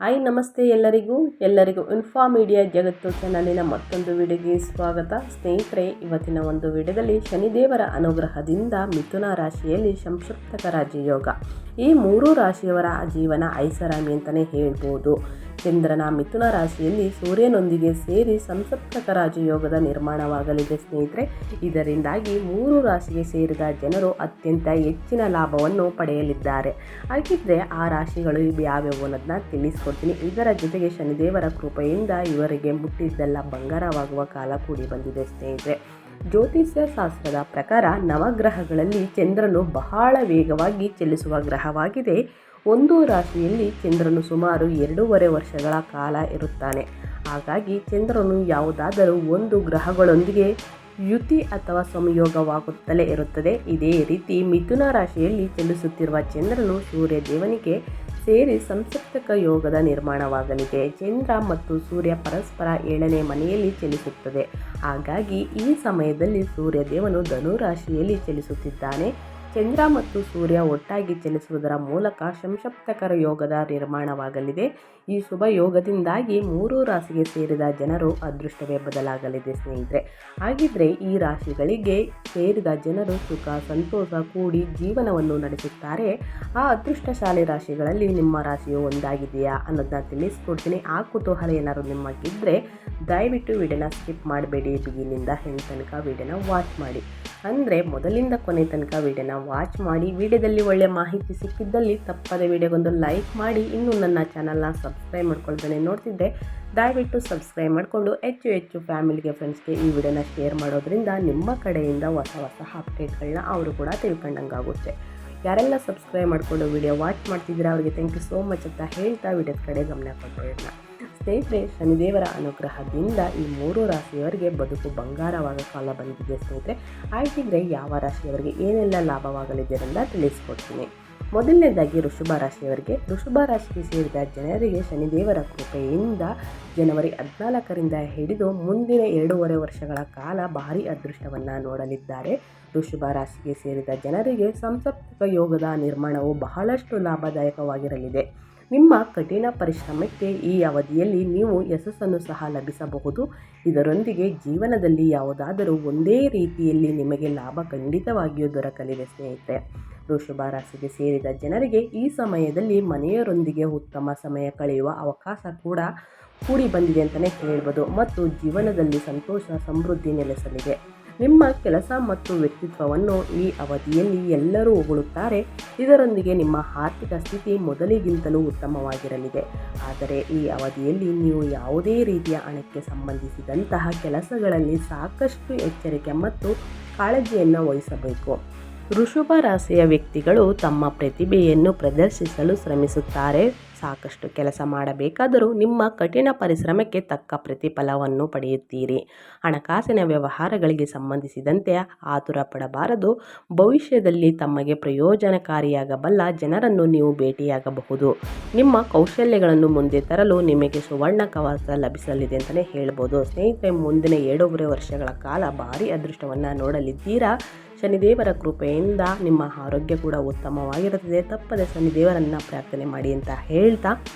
Hi ನಮಸ್ತೆ ಎಲ್ಲರಿಗೂ info media ಜಗತ್ತು ಚಾನಲಿನ ಮತ್ತೊಂದು ವಿಡಿಯೋಗೆ ಸ್ವಾಗತ. ಸ್ನೇಹಿತರೆ, ಇವತ್ತಿನ ಒಂದು ವಿಡಿಯೋದಲ್ಲಿ ಶನಿದೇವರ ಅನುಗ್ರಹದಿಂದ ಮಿಥುನ ರಾಶಿಯಲ್ಲಿ ಸಂಕ್ಷಿಪ್ತಕ ರಾಜಯೋಗ. ಈ ಮೂರು ರಾಶಿಯವರ ಜೀವನ ಐಷಾರಾಮಿ ಅಂತಲೇ ಹೇಳ್ಬೋದು. ಚಂದ್ರನ ಮಿಥುನ ರಾಶಿಯಲ್ಲಿ ಸೂರ್ಯನೊಂದಿಗೆ ಸೇರಿ ಸಂಸಪ್ತಕ ರಾಜಯೋಗದ ನಿರ್ಮಾಣವಾಗಲಿದೆ ಸ್ನೇಹಿತರೆ. ಇದರಿಂದಾಗಿ ಮೂರು ರಾಶಿಗೆ ಸೇರಿದ ಜನರು ಅತ್ಯಂತ ಹೆಚ್ಚಿನ ಲಾಭವನ್ನು ಪಡೆಯಲಿದ್ದಾರೆ. ಹಾಗಿದ್ರೆ ಆ ರಾಶಿಗಳು ಯಾವ್ಯಾವು ಅನ್ನೋದನ್ನ ತಿಳಿಸ್ಕೊಡ್ತೀನಿ. ಇದರ ಜೊತೆಗೆ ಶನಿದೇವರ ಕೃಪೆಯಿಂದ ಇವರಿಗೆ ಮುಟ್ಟಿದ್ದೆಲ್ಲ ಬಂಗಾರವಾಗುವ ಕಾಲ ಕೂಡಿ ಬಂದಿದೆ ಸ್ನೇಹಿತರೆ. ಜ್ಯೋತಿಷ್ಯ ಶಾಸ್ತ್ರದ ಪ್ರಕಾರ ನವಗ್ರಹಗಳಲ್ಲಿ ಚಂದ್ರನು ಬಹಳ ವೇಗವಾಗಿ ಚಲಿಸುವ ಗ್ರಹವಾಗಿದೆ. ಒಂದು ರಾಶಿಯಲ್ಲಿ ಚಂದ್ರನು ಸುಮಾರು 2.5 ವರ್ಷಗಳ ಕಾಲ ಇರುತ್ತಾನೆ. ಹಾಗಾಗಿ ಚಂದ್ರನು ಯಾವುದಾದರೂ ಒಂದು ಗ್ರಹಗಳೊಂದಿಗೆ ಯುತಿ ಅಥವಾ ಸಂಯೋಗವಾಗುತ್ತಲೇ ಇರುತ್ತದೆ. ಇದೇ ರೀತಿ ಮಿಥುನ ರಾಶಿಯಲ್ಲಿ ಚಲಿಸುತ್ತಿರುವ ಚಂದ್ರನು ಸೂರ್ಯ ದೇವನಿಗೆ ಸೇರಿ ಸಂಸಪ್ತಕ ಯೋಗದ ನಿರ್ಮಾಣವಾಗಲಿದೆ. ಚಂದ್ರ ಮತ್ತು ಸೂರ್ಯ ಪರಸ್ಪರ 7ನೇ ಮನೆಯಲ್ಲಿ ಚಲಿಸುತ್ತದೆ. ಹಾಗಾಗಿ ಈ ಸಮಯದಲ್ಲಿ ಸೂರ್ಯ ದೇವನು ಧನು ರಾಶಿಯಲ್ಲಿ ಚಲಿಸುತ್ತಿದ್ದಾನೆ. ಚಂದ್ರ ಮತ್ತು ಸೂರ್ಯ ಒಟ್ಟಾಗಿ ಚಲಿಸುವುದರ ಮೂಲಕ ಸಂಸಪ್ತಕರ ಯೋಗದ ನಿರ್ಮಾಣವಾಗಲಿದೆ. ಈ ಶುಭ ಯೋಗದಿಂದಾಗಿ ಮೂರು ರಾಶಿಗೆ ಸೇರಿದ ಜನರು ಅದೃಷ್ಟವೇ ಬದಲಾಗಲಿದೆ ಸ್ನೇಹಿತರೆ. ಹಾಗಿದ್ರೆ ಈ ರಾಶಿಗಳಿಗೆ ಸೇರಿದ ಜನರು ಸುಖ ಸಂತೋಷ ಕೂಡಿ ಜೀವನವನ್ನು ನಡೆಸುತ್ತಾರೆ. ಆ ಅದೃಷ್ಟಶಾಲಿ ರಾಶಿಗಳಲ್ಲಿ ನಿಮ್ಮ ರಾಶಿಯು ಒಂದಾಗಿದೆಯಾ ಅನ್ನೋದನ್ನ ತಿಳಿಸ್ಕೊಡ್ತೀನಿ. ಆ ಕುತೂಹಲ ಏನಾದ್ರು ನಿಮಗಿದ್ರೆ ದಯವಿಟ್ಟು ವಿಡಿಯೋನ ಸ್ಕಿಪ್ ಮಾಡಬೇಡಿ. ಬಿಗಿನಿಂದ ಎಂಡ್ ತನಕ ವಿಡಿಯೋನ ವಾಚ್ ಮಾಡಿ. ಅಂದರೆ ಮೊದಲಿಂದ ಕೊನೆ ತನಕ ವಿಡಿಯೋನ ವಾಚ್ ಮಾಡಿ. ವಿಡಿಯೋದಲ್ಲಿ ಒಳ್ಳೆ ಮಾಹಿತಿ ಸಿಕ್ಕಿದ್ದಲ್ಲಿ ತಪ್ಪದೆ ವಿಡಿಯೋಗೊಂದು ಲೈಕ್ ಮಾಡಿ. ಇನ್ನೂ ನನ್ನ ಚಾನಲ್ನ ಸಬ್ಸ್ಕ್ರೈಬ್ ಮಾಡ್ಕೊಳ್ತಾನೆ ನೋಡ್ತಿದ್ದೆ ದಯವಿಟ್ಟು ಸಬ್ಸ್ಕ್ರೈಬ್ ಮಾಡಿಕೊಂಡು ಹೆಚ್ಚು ಫ್ಯಾಮಿಲಿಗೆ ಫ್ರೆಂಡ್ಸ್ಗೆ ಈ ವಿಡಿಯೋನ ಶೇರ್ ಮಾಡೋದ್ರಿಂದ ನಿಮ್ಮ ಕಡೆಯಿಂದ ಹೊಸ ಅಪ್ಡೇಟ್ಗಳನ್ನ ಅವರು ಕೂಡ ತಿಳ್ಕೊಂಡಂಗಾಗುತ್ತೆ. ಯಾರೆಲ್ಲ ಸಬ್ಸ್ಕ್ರೈಬ್ ಮಾಡಿಕೊಂಡು ವಿಡಿಯೋ ವಾಚ್ ಮಾಡ್ತಿದ್ದೀರಾ ಅವರಿಗೆ ಥ್ಯಾಂಕ್ ಯು ಸೋ ಮಚ್ ಅಂತ ಹೇಳ್ತಾ ವಿಡಿಯೋದ ಕಡೆ ಗಮನ ಕೊಡೋಣ. ಸ್ನೇಹಿತರೆ, ಶನಿದೇವರ ಅನುಗ್ರಹದಿಂದ ಈ ಮೂರು ರಾಶಿಯವರಿಗೆ ಬದುಕು ಬಂಗಾರವಾದ ಕಾಲ ಬಂದಿದೆ ಸ್ನೇಹಿತರೆ. ಹಾಗಿದ್ರೆ ಯಾವ ರಾಶಿಯವರಿಗೆ ಏನೆಲ್ಲ ಲಾಭವಾಗಲಿದೆ ಅಂತ ತಿಳಿಸ್ಕೊಡ್ತೀನಿ. ಮೊದಲನೇದಾಗಿ ವೃಷಭ ರಾಶಿಯವರಿಗೆ. ವೃಷಭ ರಾಶಿಗೆ ಸೇರಿದ ಜನರಿಗೆ ಶನಿದೇವರ ಕೃಪೆಯಿಂದ ಜನವರಿ 14ರಿಂದ ಹಿಡಿದು ಮುಂದಿನ 2.5 ವರ್ಷಗಳ ಕಾಲ ಭಾರಿ ಅದೃಷ್ಟವನ್ನು ನೋಡಲಿದ್ದಾರೆ. ವೃಷಭ ರಾಶಿಗೆ ಸೇರಿದ ಜನರಿಗೆ ಸಂಸಪ್ತಕ ಯೋಗದ ನಿರ್ಮಾಣವು ಬಹಳಷ್ಟು ಲಾಭದಾಯಕವಾಗಿರಲಿದೆ. ನಿಮ್ಮ ಕಠಿಣ ಪರಿಶ್ರಮಕ್ಕೆ ಈ ಅವಧಿಯಲ್ಲಿ ನೀವು ಯಶಸ್ಸನ್ನು ಸಹ ಲಭಿಸಬಹುದು. ಇದರೊಂದಿಗೆ ಜೀವನದಲ್ಲಿ ಯಾವುದಾದರೂ ಒಂದೇ ರೀತಿಯಲ್ಲಿ ನಿಮಗೆ ಲಾಭ ಖಂಡಿತವಾಗಿಯೂ ದೊರಕಲಿದೆ ಸ್ನೇಹಿತರೆ. ವೃಷಭ ರಾಶಿಗೆ ಸೇರಿದ ಜನರಿಗೆ ಈ ಸಮಯದಲ್ಲಿ ಮನೆಯವರೊಂದಿಗೆ ಉತ್ತಮ ಸಮಯ ಕಳೆಯುವ ಅವಕಾಶ ಕೂಡ ಕೂಡಿ ಬಂದಿದೆ ಅಂತಲೇ ಹೇಳ್ಬೋದು. ಮತ್ತು ಜೀವನದಲ್ಲಿ ಸಂತೋಷ ಸಮೃದ್ಧಿ ನೆಲೆಸಲಿದೆ. ನಿಮ್ಮ ಕೆಲಸ ಮತ್ತು ವ್ಯಕ್ತಿತ್ವವನ್ನು ಈ ಅವಧಿಯಲ್ಲಿ ಎಲ್ಲರೂ ಹೊಗಳುತ್ತಾರೆ. ಇದರೊಂದಿಗೆ ನಿಮ್ಮ ಆರ್ಥಿಕ ಸ್ಥಿತಿ ಮೊದಲಿಗಿಂತಲೂ ಉತ್ತಮವಾಗಿರಲಿದೆ. ಆದರೆ ಈ ಅವಧಿಯಲ್ಲಿ ನೀವು ಯಾವುದೇ ರೀತಿಯ ಹಣಕ್ಕೆ ಸಂಬಂಧಿಸಿದಂತಹ ಕೆಲಸಗಳಲ್ಲಿ ಸಾಕಷ್ಟು ಎಚ್ಚರಿಕೆ ಮತ್ತು ಕಾಳಜಿಯನ್ನು ವಹಿಸಬೇಕು. ವೃಷಭ ರಾಶಿಯ ವ್ಯಕ್ತಿಗಳು ತಮ್ಮ ಪ್ರತಿಭೆಯನ್ನು ಪ್ರದರ್ಶಿಸಲು ಶ್ರಮಿಸುತ್ತಾರೆ. ಸಾಕಷ್ಟು ಕೆಲಸ ಮಾಡಬೇಕಾದರೂ ನಿಮ್ಮ ಕಠಿಣ ಪರಿಶ್ರಮಕ್ಕೆ ತಕ್ಕ ಪ್ರತಿಫಲವನ್ನು ಪಡೆಯುತ್ತೀರಿ. ಹಣಕಾಸಿನ ವ್ಯವಹಾರಗಳಿಗೆ ಸಂಬಂಧಿಸಿದಂತೆ ಆತುರ ಪಡಬಾರದು. ಭವಿಷ್ಯದಲ್ಲಿ ತಮಗೆ ಪ್ರಯೋಜನಕಾರಿಯಾಗಬಲ್ಲ ಜನರನ್ನು ನೀವು ಭೇಟಿಯಾಗಬಹುದು. ನಿಮ್ಮ ಕೌಶಲ್ಯಗಳನ್ನು ಮುಂದೆ ತರಲು ನಿಮಗೆ ಸುವರ್ಣ ಕವಚ ಲಭಿಸಲಿದೆ ಅಂತಲೇ ಹೇಳ್ಬೋದು. ಸ್ನೇಹಿತರೆ, ಮುಂದಿನ 2.5 ವರ್ಷಗಳ ಕಾಲ ಭಾರಿ ಅದೃಷ್ಟವನ್ನು ನೋಡಲಿದ್ದೀರಾ. ಶನಿದೇವರ ಕೃಪೆಯಿಂದ ನಿಮ್ಮ ಆರೋಗ್ಯ ಕೂಡ ಉತ್ತಮವಾಗಿರುತ್ತದೆ. ತಪ್ಪದೆ ಶನಿದೇವರನ್ನು ಪ್ರಾರ್ಥನೆ ಮಾಡಿ ಅಂತ ಹೇಳ್ತಾ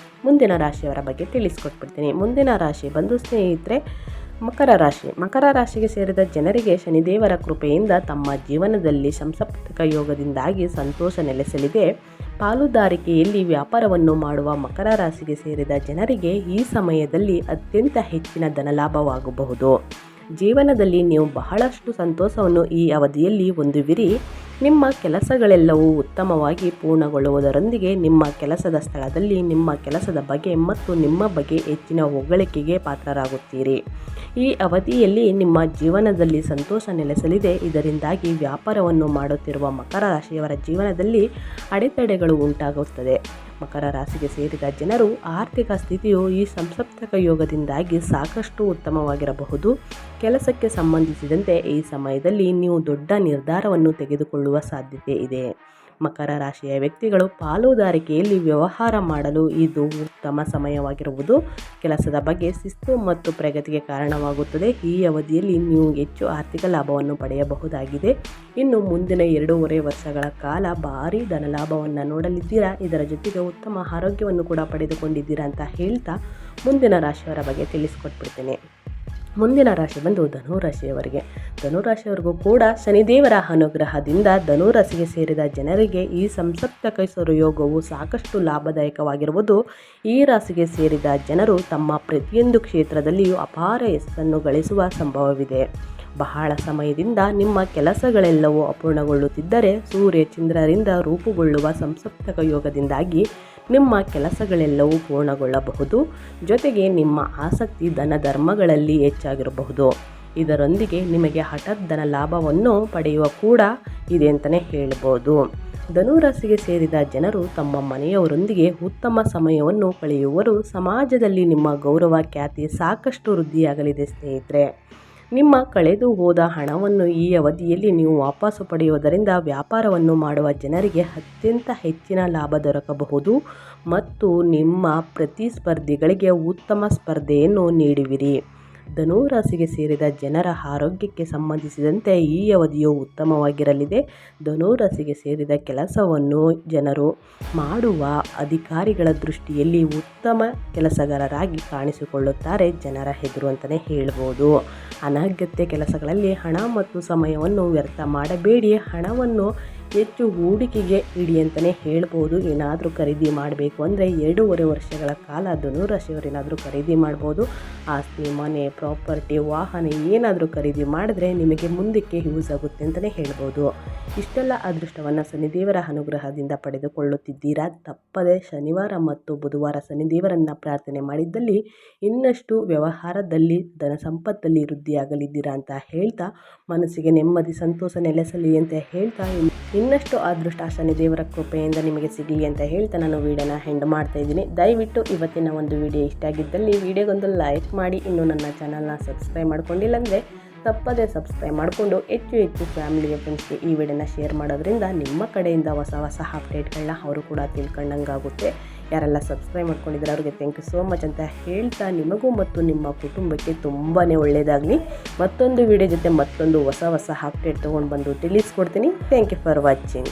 ಮುಂದಿನ ರಾಶಿಯವರ ಬಗ್ಗೆ ತಿಳಿಸ್ಕೊಟ್ಬಿಡ್ತೀನಿ. ಮುಂದಿನ ರಾಶಿ ಬಂದು ಸ್ನೇಹಿತರೆ ಮಕರ ರಾಶಿ. ಮಕರ ರಾಶಿಗೆ ಸೇರಿದ ಜನರಿಗೆ ಶನಿದೇವರ ಕೃಪೆಯಿಂದ ತಮ್ಮ ಜೀವನದಲ್ಲಿ ಸಂಸಪ್ತಕ ಯೋಗದಿಂದಾಗಿ ಸಂತೋಷ ನೆಲೆಸಲಿದೆ. ಪಾಲುದಾರಿಕೆಯಲ್ಲಿ ವ್ಯಾಪಾರವನ್ನು ಮಾಡುವ ಮಕರ ರಾಶಿಗೆ ಸೇರಿದ ಜನರಿಗೆ ಈ ಸಮಯದಲ್ಲಿ ಅತ್ಯಂತ ಹೆಚ್ಚಿನ ಧನಲಾಭವಾಗಬಹುದು. ಜೀವನದಲ್ಲಿ ನೀವು ಬಹಳಷ್ಟು ಸಂತೋಷವನ್ನು ಈ ಅವಧಿಯಲ್ಲಿ ಹೊಂದುವಿರಿ. ನಿಮ್ಮ ಕೆಲಸಗಳೆಲ್ಲವೂ ಉತ್ತಮವಾಗಿ ಪೂರ್ಣಗೊಳ್ಳುವುದರೊಂದಿಗೆ ನಿಮ್ಮ ಕೆಲಸದ ಸ್ಥಳದಲ್ಲಿ ನಿಮ್ಮ ಕೆಲಸದ ಬಗ್ಗೆ ಮತ್ತು ನಿಮ್ಮ ಬಗ್ಗೆ ಹೆಚ್ಚಿನ ಹೊಗಳಿಕೆಗೆ ಪಾತ್ರರಾಗುತ್ತೀರಿ. ಈ ಅವಧಿಯಲ್ಲಿ ನಿಮ್ಮ ಜೀವನದಲ್ಲಿ ಸಂತೋಷ ನೆಲೆಸಲಿದೆ. ಇದರಿಂದಾಗಿ ವ್ಯಾಪಾರವನ್ನು ಮಾಡುತ್ತಿರುವ ಮಕರ ರಾಶಿಯವರ ಜೀವನದಲ್ಲಿ ಅಡೆತಡೆಗಳು ಉಂಟಾಗುತ್ತದೆ. ಮಕರ ರಾಶಿಗೆ ಸೇರಿದ ಜನರು ಆರ್ಥಿಕ ಸ್ಥಿತಿಯು ಈ ಸಂಸಪ್ತಕ ಯೋಗದಿಂದಾಗಿ ಸಾಕಷ್ಟು ಉತ್ತಮವಾಗಿರಬಹುದು. ಕೆಲಸಕ್ಕೆ ಸಂಬಂಧಿಸಿದಂತೆ ಈ ಸಮಯದಲ್ಲಿ ನೀವು ದೊಡ್ಡ ನಿರ್ಧಾರವನ್ನು ತೆಗೆದುಕೊಳ್ಳುವ ಸಾಧ್ಯತೆ ಇದೆ. ಮಕರ ರಾಶಿಯ ವ್ಯಕ್ತಿಗಳು ಪಾಲುದಾರಿಕೆಯಲ್ಲಿ ವ್ಯವಹಾರ ಮಾಡಲು ಇದು ಉತ್ತಮ ಸಮಯವಾಗಿರುವುದು. ಕೆಲಸದ ಬಗ್ಗೆ ಶಿಸ್ತು ಮತ್ತು ಪ್ರಗತಿಗೆ ಕಾರಣವಾಗುತ್ತದೆ. ಈ ಅವಧಿಯಲ್ಲಿ ನೀವು ಹೆಚ್ಚು ಆರ್ಥಿಕ ಲಾಭವನ್ನು ಪಡೆಯಬಹುದಾಗಿದೆ. ಇನ್ನು ಮುಂದಿನ 2.5 ವರ್ಷಗಳ ಕಾಲ ಭಾರೀ ಧನಲಾಭವನ್ನು ನೋಡಲಿದ್ದೀರಾ. ಇದರ ಜೊತೆಗೆ ಉತ್ತಮ ಆರೋಗ್ಯವನ್ನು ಕೂಡ ಪಡೆದುಕೊಂಡಿದ್ದೀರಾ ಅಂತ ಹೇಳ್ತಾ ಮುಂದಿನ ರಾಶಿಯವರ ಬಗ್ಗೆ ತಿಳಿಸ್ಕೊಟ್ಬಿಡ್ತೇನೆ. ಮುಂದಿನ ರಾಶಿ ಬಂದು ಧನುರಾಶಿಯವರಿಗೆ. ಧನುರಾಶಿಯವರಿಗೂ ಕೂಡ ಶನಿದೇವರ ಅನುಗ್ರಹದಿಂದ ಧನುರಾಶಿಗೆ ಸೇರಿದ ಜನರಿಗೆ ಈ ಸಂಸಪ್ತಕ ಯೋಗವು ಸಾಕಷ್ಟು ಲಾಭದಾಯಕವಾಗಿರುವುದು. ಈ ರಾಶಿಗೆ ಸೇರಿದ ಜನರು ತಮ್ಮ ಪ್ರತಿಯೊಂದು ಕ್ಷೇತ್ರದಲ್ಲಿಯೂ ಅಪಾರ ಯಶಸ್ಸನ್ನು ಗಳಿಸುವ ಸಂಭವವಿದೆ. ಬಹಳ ಸಮಯದಿಂದ ನಿಮ್ಮ ಕೆಲಸಗಳೆಲ್ಲವೂ ಅಪೂರ್ಣಗೊಳ್ಳುತ್ತಿದ್ದರೆ ಸೂರ್ಯ ಚಂದ್ರರಿಂದ ರೂಪುಗೊಳ್ಳುವ ಸಂಸಪ್ತಕ ಯೋಗದಿಂದಾಗಿ ನಿಮ್ಮ ಕೆಲಸಗಳೆಲ್ಲವೂ ಪೂರ್ಣಗೊಳ್ಳಬಹುದು. ಜೊತೆಗೆ ನಿಮ್ಮ ಆಸಕ್ತಿ ಧನ ಧರ್ಮಗಳಲ್ಲಿ ಹೆಚ್ಚಾಗಿರಬಹುದು. ಇದರೊಂದಿಗೆ ನಿಮಗೆ ಹಠಾತ್ ಧನ ಲಾಭವನ್ನು ಪಡೆಯುವ ಕೂಡ ಇದೆ ಅಂತಲೇ ಹೇಳ್ಬೋದು. ಧನುರಾಶಿಗೆ ಸೇರಿದ ಜನರು ತಮ್ಮ ಮನೆಯವರೊಂದಿಗೆ ಉತ್ತಮ ಸಮಯವನ್ನು ಕಳೆಯುವರು. ಸಮಾಜದಲ್ಲಿ ನಿಮ್ಮ ಗೌರವ ಖ್ಯಾತಿ ಸಾಕಷ್ಟು ವೃದ್ಧಿಯಾಗಲಿದೆ ಸ್ನೇಹಿತರೆ. ನಿಮ್ಮ ಕಳೆದು ಹೋದ ಹಣವನ್ನು ಈ ಅವಧಿಯಲ್ಲಿ ನೀವು ವಾಪಸ್ಸು ಪಡೆಯುವುದರಿಂದ ವ್ಯಾಪಾರವನ್ನು ಮಾಡುವ ಜನರಿಗೆ ಅತ್ಯಂತ ಹೆಚ್ಚಿನ ಲಾಭ ದೊರಕಬಹುದು ಮತ್ತು ನಿಮ್ಮ ಪ್ರತಿಸ್ಪರ್ಧಿಗಳಿಗೆ ಉತ್ತಮ ಸ್ಪರ್ಧೆಯನ್ನು ನೀಡುವಿರಿ. ಧನುರಾಶಿಗೆ ಸೇರಿದ ಜನರ ಆರೋಗ್ಯಕ್ಕೆ ಸಂಬಂಧಿಸಿದಂತೆ ಈ ಅವಧಿಯು ಉತ್ತಮವಾಗಿರಲಿದೆ. ಧನುರಾಶಿಗೆ ಸೇರಿದ ಕೆಲಸವನ್ನು ಜನರು ಮಾಡುವ ಅಧಿಕಾರಿಗಳ ದೃಷ್ಟಿಯಲ್ಲಿ ಉತ್ತಮ ಕೆಲಸಗಾರರಾಗಿ ಕಾಣಿಸಿಕೊಳ್ಳುತ್ತಾರೆ ಜನರ ಎದುರು ಅಂತಲೇ ಹೇಳ್ಬೋದು. ಅನಗತ್ಯ ಕೆಲಸಗಳಲ್ಲಿ ಹಣ ಮತ್ತು ಸಮಯವನ್ನು ವ್ಯರ್ಥ ಮಾಡಬೇಡಿ. ಹಣವನ್ನು ಹೆಚ್ಚು ಹೂಡಿಕೆಗೆ ಇಡಿ ಅಂತಲೇ ಹೇಳ್ಬೋದು. ಏನಾದರೂ ಖರೀದಿ ಮಾಡಬೇಕು ಅಂದರೆ 2.5 ವರ್ಷಗಳ ಕಾಲ ಧನುರಾಶಿಯವರೇನಾದರೂ ಖರೀದಿ ಮಾಡ್ಬೋದು. ಆಸ್ತಿ, ಮನೆ, ಪ್ರಾಪರ್ಟಿ, ವಾಹನ ಏನಾದರೂ ಖರೀದಿ ಮಾಡಿದ್ರೆ ನಿಮಗೆ ಮುಂದಕ್ಕೆ ಯೂಸ್ ಆಗುತ್ತೆ ಅಂತಲೇ ಹೇಳ್ಬೋದು. ಇಷ್ಟೆಲ್ಲ ಅದೃಷ್ಟವನ್ನು ಶನಿದೇವರ ಅನುಗ್ರಹದಿಂದ ಪಡೆದುಕೊಳ್ಳುತ್ತಿದ್ದೀರಾ. ತಪ್ಪದೆ ಶನಿವಾರ ಮತ್ತು ಬುಧವಾರ ಶನಿದೇವರನ್ನು ಪ್ರಾರ್ಥನೆ ಮಾಡಿದ್ದಲ್ಲಿ ಇನ್ನಷ್ಟು ವ್ಯವಹಾರದಲ್ಲಿ ಧನ ಸಂಪತ್ತಲ್ಲಿ ವೃದ್ಧಿಯಾಗಲಿದ್ದೀರಾ ಅಂತ ಹೇಳ್ತಾ ಮನಸ್ಸಿಗೆ ನೆಮ್ಮದಿ ಸಂತೋಷ ನೆಲೆಸಲಿ ಅಂತ ಹೇಳ್ತಾ ಇನ್ನಷ್ಟು ಅದೃಷ್ಟ ಶನಿದೇವರ ಕೃಪೆಯಿಂದ ನಿಮಗೆ ಸಿಗಲಿ ಅಂತ ಹೇಳ್ತಾ ನಾನು ವಿಡಿಯೋನ ಎಂಡ್ ಮಾಡ್ತಾ ಇದ್ದೀನಿ. ದಯವಿಟ್ಟು ಇವತ್ತಿನ ಒಂದು ವಿಡಿಯೋ ಇಷ್ಟ ಆಗಿದ್ದಲ್ಲಿ ವಿಡಿಯೋಗೊಂದು ಲೈಕ್ ಮಾಡಿ. ಇನ್ನೂ ನನ್ನ ಚಾನಲ್ನ ಸಬ್ಸ್ಕ್ರೈಬ್ ಮಾಡ್ಕೊಂಡಿಲ್ಲ ಅಂದರೆ ತಪ್ಪದೇ ಸಬ್ಸ್ಕ್ರೈಬ್ ಮಾಡಿಕೊಂಡು ಹೆಚ್ಚು ಫ್ಯಾಮಿಲಿಯ ಫ್ರೆಂಡ್ಸ್ಗೆ ಈ ವಿಡಿಯೋನ ಶೇರ್ ಮಾಡೋದ್ರಿಂದ ನಿಮ್ಮ ಕಡೆಯಿಂದ ಹೊಸ ಅಪ್ಡೇಟ್ಗಳನ್ನ ಅವರು ಕೂಡ ತಿಳ್ಕೊಂಡಂಗಾಗುತ್ತೆ. ಯಾರೆಲ್ಲ ಸಬ್ಸ್ಕ್ರೈಬ್ ಮಾಡ್ಕೊಂಡಿದ್ದಾರೆ ಅವ್ರಿಗೆ ಥ್ಯಾಂಕ್ ಯು ಸೋ ಮಚ್ ಅಂತ ಹೇಳ್ತಾ ನಿಮಗೂ ಮತ್ತು ನಿಮ್ಮ ಕುಟುಂಬಕ್ಕೆ ತುಂಬಾ ಒಳ್ಳೆಯದಾಗಲಿ. ಮತ್ತೊಂದು ವಿಡಿಯೋ ಜೊತೆ ಮತ್ತೊಂದು ಹೊಸ ಅಪ್ಡೇಟ್ ತೊಗೊಂಡು ಬಂದು ತಿಳಿಸ್ಕೊಡ್ತೀನಿ. Thank you for watching.